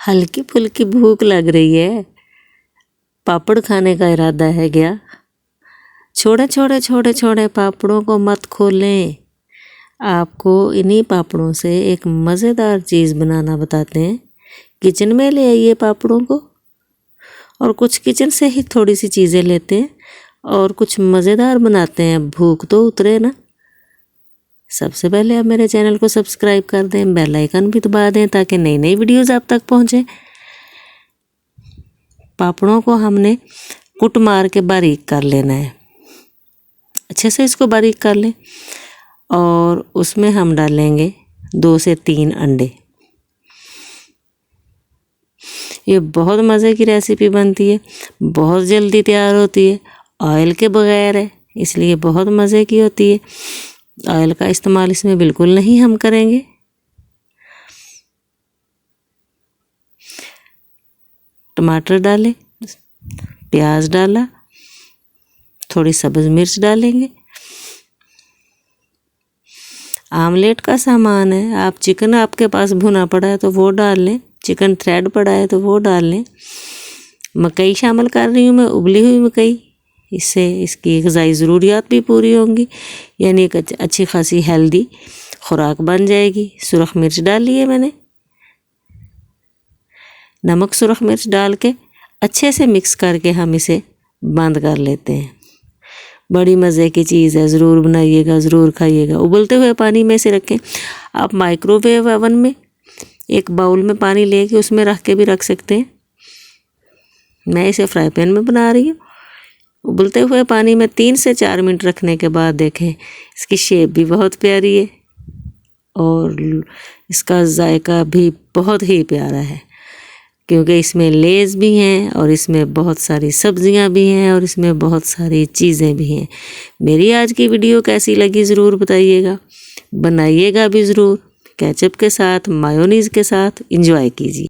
हल्की फुल्की भूख लग रही है, पापड़ खाने का इरादा है क्या? छोटे छोटे छोटे छोटे पापड़ों को मत खोलें। आपको इन्हीं पापड़ों से एक मज़ेदार चीज़ बनाना बताते हैं। किचन में ले आइए पापड़ों को, और कुछ किचन से ही थोड़ी सी चीज़ें लेते हैं और कुछ मज़ेदार बनाते हैं। भूख तो उतरे ना। सबसे पहले आप मेरे चैनल को सब्सक्राइब कर दें, बेल आइकन भी दबा दें ताकि नई नई वीडियोज़ आप तक पहुँचे। पापड़ों को हमने कुट मार के बारीक कर लेना है। अच्छे से इसको बारीक कर लें और उसमें हम डालेंगे 2 से 3 अंडे। ये बहुत मज़े की रेसिपी बनती है, बहुत जल्दी तैयार होती है, ऑयल के बगैर है, इसलिए बहुत मज़े की होती है। ऑयल का इस्तेमाल इसमें बिल्कुल नहीं हम करेंगे। टमाटर डालें, प्याज डाला, थोड़ी सब्ज़ मिर्च डालेंगे। आमलेट का सामान है, आप चिकन आपके पास भुना पड़ा है तो वो डाल लें, चिकन थ्रेड पड़ा है तो वो डाल लें। मकई शामिल कर रही हूँ मैं, उबली हुई मकई, इससे इसकी ग़िज़ाई ज़रूरियात भी पूरी होंगी, यानी एक अच्छी खासी हेल्दी खुराक बन जाएगी। सुरख मिर्च डाल ली है मैंने। नमक सुरख मिर्च डाल के अच्छे से मिक्स करके हम इसे बंद कर लेते हैं। बड़ी मज़े की चीज़ है, ज़रूर बनाइएगा, ज़रूर खाइएगा। उबलते हुए पानी में इसे रखें। आप माइक्रोवेव ओवन में एक बाउल में पानी लेके उसमें रख के भी रख सकते हैं। मैं इसे फ्राई पैन में बना रही हूँ। उबलते हुए पानी में 3 से 4 मिनट रखने के बाद देखें, इसकी शेप भी बहुत प्यारी है और इसका जायका भी बहुत ही प्यारा है, क्योंकि इसमें लेज़ भी हैं और इसमें बहुत सारी सब्जियां भी हैं और इसमें बहुत सारी चीज़ें भी हैं। मेरी आज की वीडियो कैसी लगी ज़रूर बताइएगा, बनाइएगा भी ज़रूर। केचप के साथ, मायोनीज़ के साथ एंजॉय कीजिए।